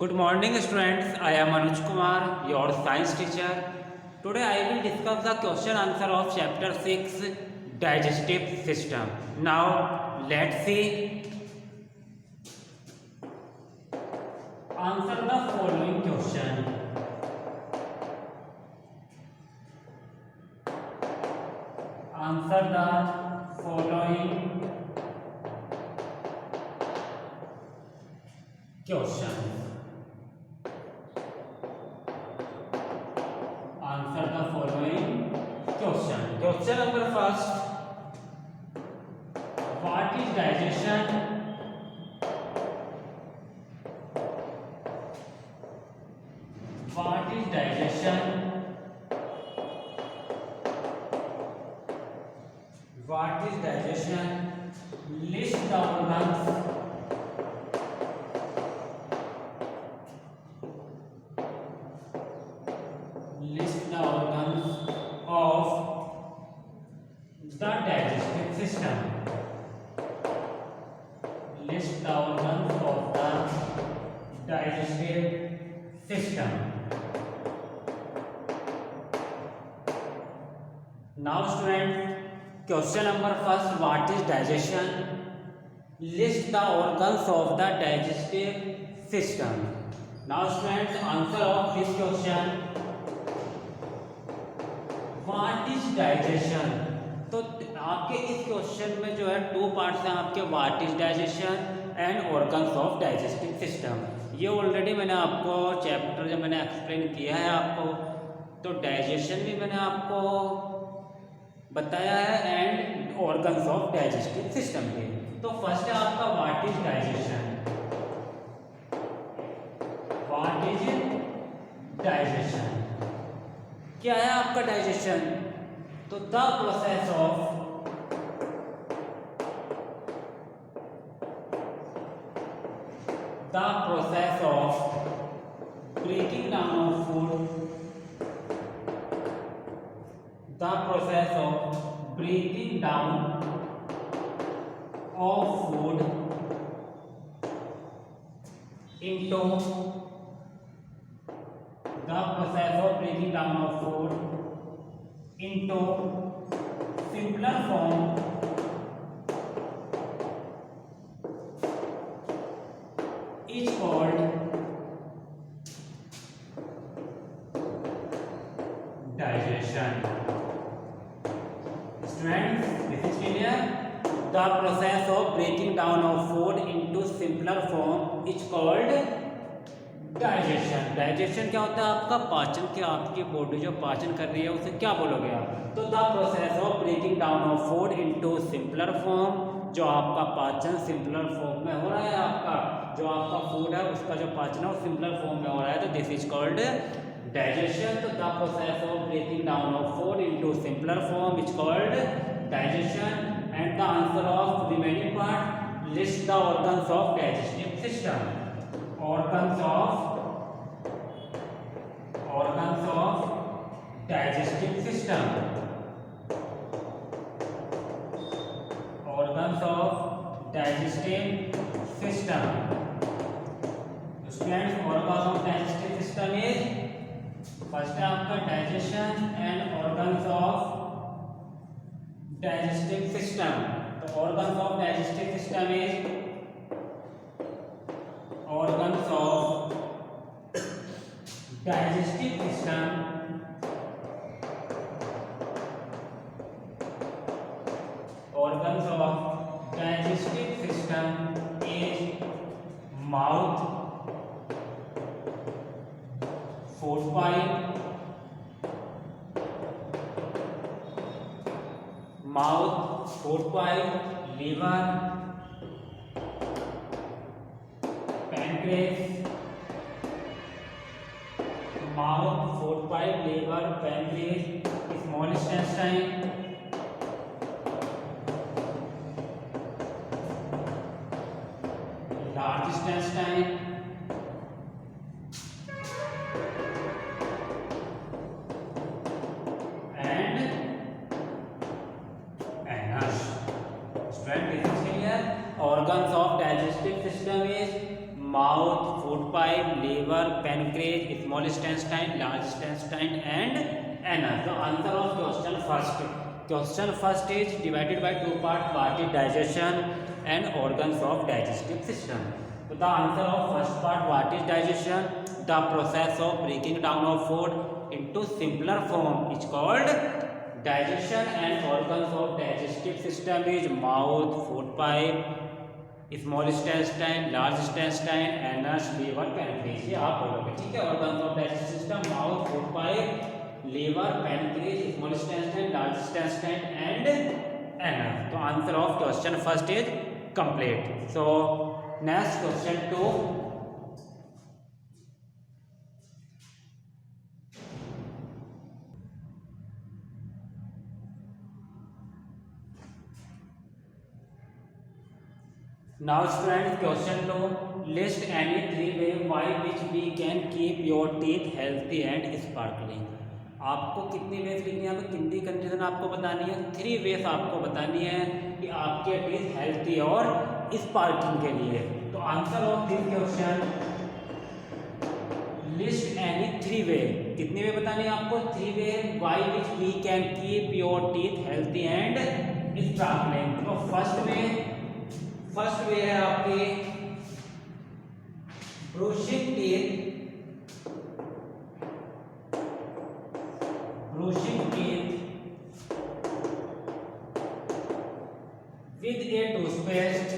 Good morning students, I am Anuj Kumar, your science teacher. Today I will discuss the question answer of chapter 6 digestive system. Now let's see. Answer the following question. Answer the following question. Answer the following question. Question number first. What is digestion? What is digestion? What is digestion? List the organs. List the organs of the digestive system. List the organs of the digestive system. Now students, question number first, what is digestion? List the organs of the digestive system. Now students, answer of this question. What is digestion? तो आपके इस question में जो है two parts हैं आपके, what is digestion and organs of digestive system. ये already मैंने आपको चैप्टर जब मैंने एक्सप्लेन किया है आपको, तो डाइजेशन भी मैंने आपको बताया है and organs of digestive system भी। तो फर्स्ट है आपका what is digestion. What is digestion? क्या है आपका डाइजेशन? तो the process of breaking down of food, the process of breaking down of food into the process of breaking down of food into simpler form is called digestion. Students, this is clear. The process of breaking down of food into simpler form is called digestion. Digestion क्या होता है आपका? पाचन। क्या आपकी body जो पाचन कर रही है उसे क्या बोलोगे आप? तो the process of breaking down of food into simpler form, जो आपका पाचन सिंपलर फॉर्म में हो रहा है, आपका जो आपका फूड है उसका जो पाचन है वो सिंपलर फॉर्म में हो रहा है, तो दिस इज कॉल्ड डाइजेशन। तो the process of breaking down of food into simpler form is called digestion. And the answer of remaining part, list the organs of digestive system. organs of digestive system, organs of digestive system. Students, organs of digestive system is first है आपका digestion and organs of digestive system. तो organs of digestive system is organs of digestive system, organs of digestive system is mouth, food pipe, mouth, food pipe, liver, pancreas, mouth, food pipe, liver, pancreas, small intestine, large intestine, and anus. Student, this is clear. Organs of digestive system is mouth, food pipe, liver, pancreas, small intestine, large intestine and anus. The answer of question first. Question first is divided by two parts. What is digestion and organs of digestive system. So the answer of first part, what is digestion? The process of breaking down of food into simpler form is called digestion, and organs of digestive system is mouth, food pipe, small intestine, large intestine, anus, liver, pancreas. ये आप बोलोगे, ठीक है. Organs of digestive system, mouth, food pipe, liver, pancreas, small intestine, large intestine and anus. तो answer of question first is complete. So next question 2. Now students, question 2. List any 3 ways by which we can keep your teeth healthy and sparkling. आपको कितनी veg लिखनी है, कितनी condition आपको बतानी है. 3 veg आपको बतानी है कि आपके टीथ हेल्थी और स्पार्किंग के लिए. तो answer of this question, list any 3 way. कितनी वे बतानी है आपको? 3 way by which we can keep your teeth healthy and sparkling. तो फर्स्ट वे है आपकी brushing teeth with a toothpaste.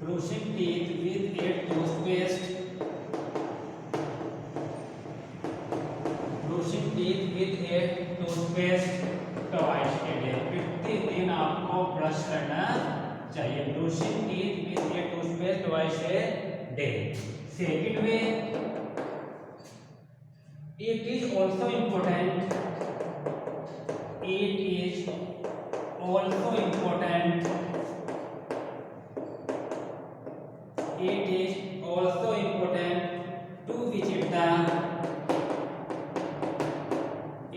Brushing teeth with a toothpaste. Brushing teeth with a toothpaste twice a day. प्रतिदिन आपको brush करना चाहिए. Brushing teeth with a toothpaste twice a day. Second way, it is also important. It is also important. It is also important to visit the.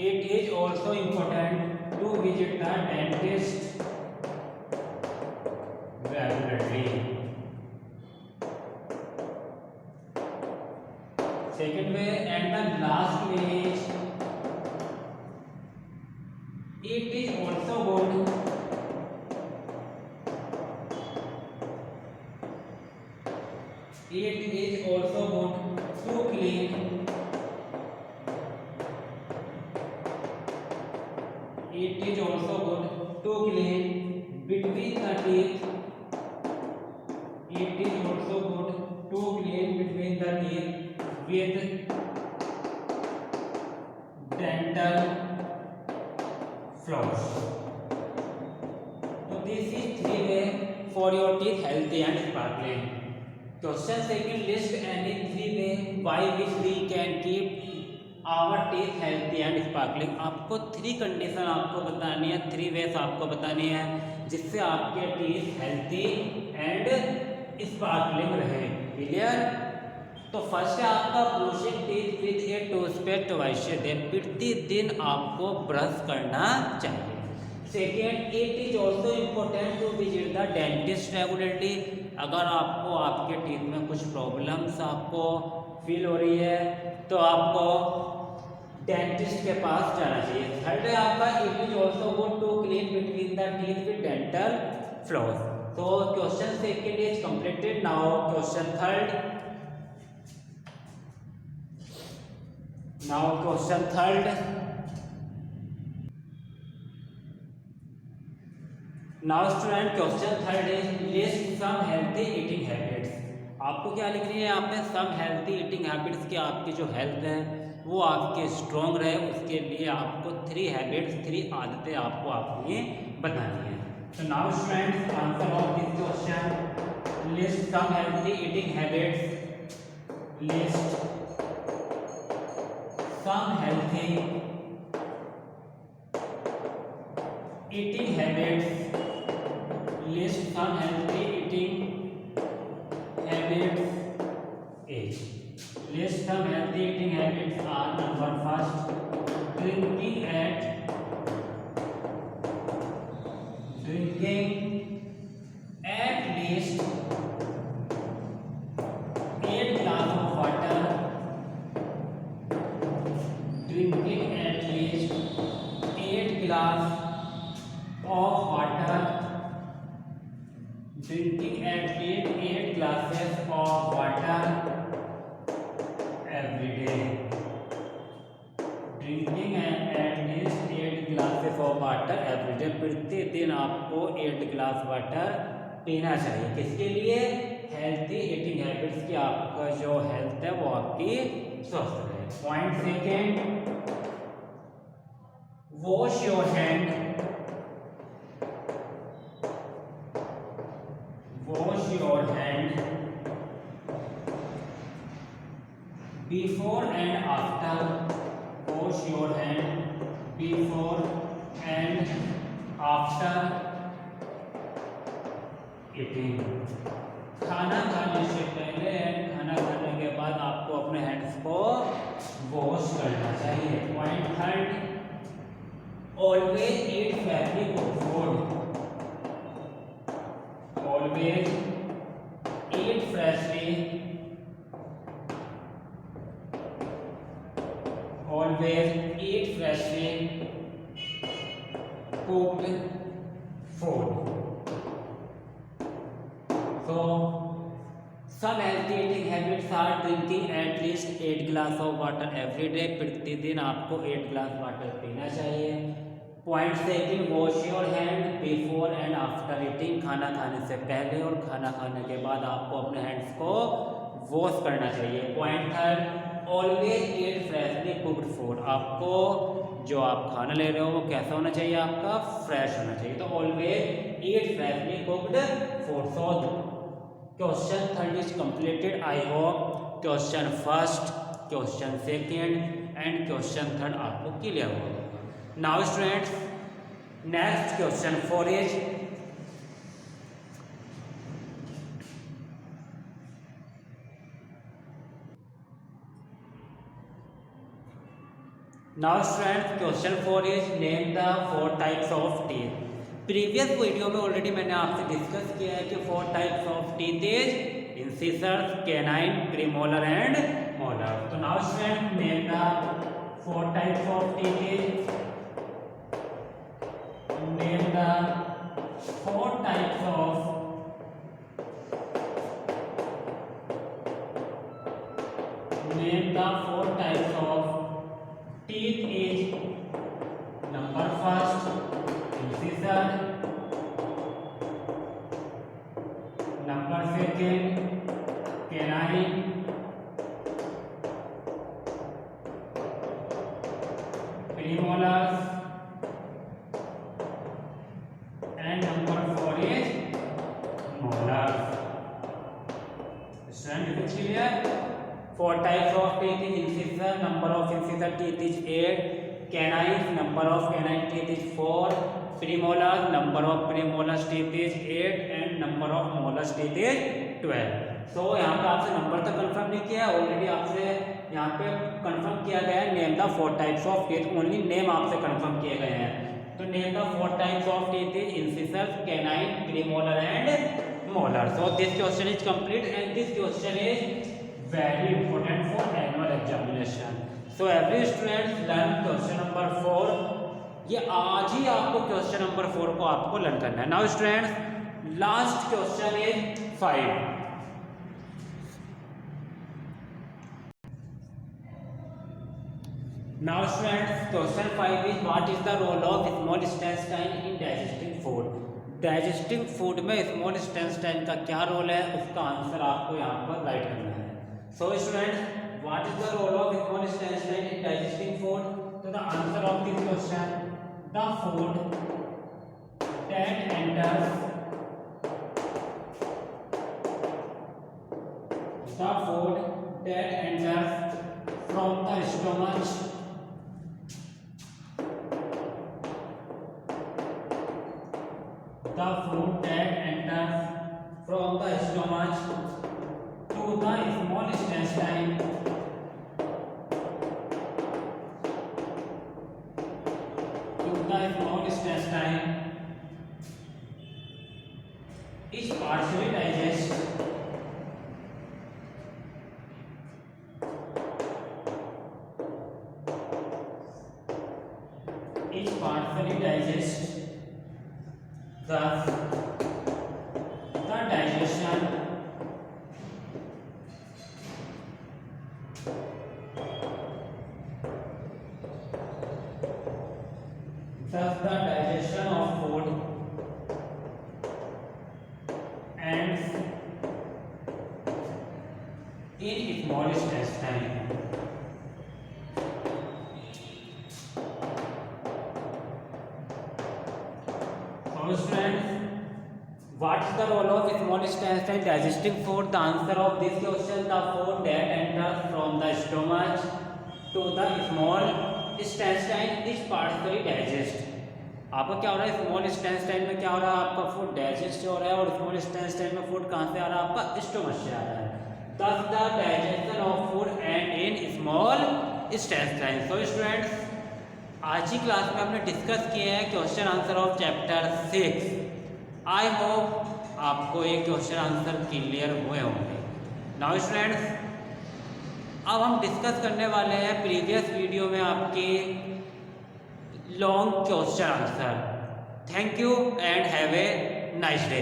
It is also important to visit the dentist regularly. Second way and the last way is, it is also good. It is also good to clean. It is also good to clean between the teeth. It is also good to clean between the teeth with dental floss. So this is 3 way for your teeth healthy and sparkling. Question second, list any 3 way by which we can keep our teeth healthy and sparkling. आपको 3 condition आपको बतानी है, 3 veg आपको बतानी है जिससे आपके teeth healthy and sparkling रहे. क्लियर? तो फर्स्ट है आपका brushing teeth with a toothpaste twice a day. प्रतिदिन आपको ब्रश करना चाहिए. Second, it is also important to visit the dentist regularly. अगर आपको आपके टीथ में कुछ प्रॉब्लम्स आपको फील हो रही है तो आपको डेंटिस्ट के पास जाना चाहिए. थर्ड है आपका, it is also good to clean between the teeth with dental floss. तो question second is completed. Now question third. Now student, question third is list some healthy eating habits. आपको क्या लिखनी है यहाँ पे? सम हेल्थी ईटिंग हैबिट्स की आपकी जो हेल्थ है वो आपके स्ट्रॉन्ग रहे, उसके लिए आपको 3 हैबिट्स, 3 आदतें आपको अपनी बतानी है. तो now student, answer of this question, list some healthy eating habits. List some healthy eating habits. List some healthy eating habits is. List some healthy eating habits are: number first, drinking at least 8 glass of water. Drinking at least 8 glass of water. Drinking at least 8 glasses of water every day. Drinking at least 8 glasses of water every day. प्रतिदिन आपको 8 गिलास water पीना चाहिए। किसके लिए? Healthy eating habits की, आपका जो हेल्थ है वो आपकी स्वस्थ रहे। Point second, wash your hand. Wash your hand before and after. Wash your hand before and after eating. खाना खाने से पहले एंड खाना खाने के बाद आपको अपने हैंड्स को वॉश करना चाहिए। Point third, always eat freshly cooked food. Always eat freshly, always eat freshly cooked food. So, some healthy eating habits are drinking at least 8 glass of water every day. प्रतिदिन आपको 8 glass water पीना चाहिए। Point second, wash your hand before and after eating. खाना खाने से पहले और खाना खाने के बाद आपको अपने हैंड्स को वॉश करना चाहिए। Point third, always eat freshly cooked food. आपको जो आप खाना ले रहे हो वो कैसा होना चाहिए? आपका फ्रेश होना चाहिए। तो always eat freshly cooked food. So question third is completed. I hope question first, question second and question third आपको क्लियर होगा। Now students, next question 4 is question 4 is name the 4 types of teeth. Previous video में already मैंने आपसे discuss किया है कि 4 types of teeth is incisors, canine, premolar and molar. तो now student, name the 4 types of teeth is, name the 4 types of teeth is number first incisor, number second canine, premolars, and number 4 is molars. Student, is it clear? 4 types of teeth is incisor, number of incisor teeth is 8, canines, number of canine teeth is 4, premolars, number of premolars teeth is 8 and number of molars teeth is 12. So यहाँ पे आपसे number तो confirm नहीं किया है, already आपसे यहाँ पे कंफर्म किया गया है name the 4 types of teeth, only name आपसे कंफर्म किए गए हैं। तो name the 4 types of teeth is incisor, canine, premolar and molar. So this question is complete and this question is very important for annual examination. So every student learn question number 4. ये आज ही आपको question number 4 को आपको learn करना है। Now students, last question is 5. Now students, question 5 is what is the role of small intestine in digesting food. Digesting food में small intestine का क्या रोल है, उसका आंसर आपको यहाँ पर राइट करना है। So students, what is the role of small intestine in digesting food? So the answer of this question, the food that enters from the stomach to the small intestine is partially digest thus the digestion of food ends in small intestine. So students, what is the role of small intestine digesting food? The answer of this question: the food that enters from the stomach to the small intestine is partially digest. आपका क्या हो रहा है? Small intestine में क्या हो रहा है? आपका फूड डाइजेस्ट हो रहा है, और स्मॉल इंटेस्टाइन में फूड कहाँ से आ रहा है? आपका स्टोमच से आ रहा है. Thus the digestion of food and in small intestine. So students, आज ही क्लास में हमने डिस्कस किया है question answer of chapter 6. I hope आपको ये क्वेश्चन आंसर क्लियर हुए होंगे. नाउ स्टूडेंट्स, अब हम डिस्कस करने वाले हैं प्रीवियस वीडियो में आपके long question answer. Thank you and have a nice day.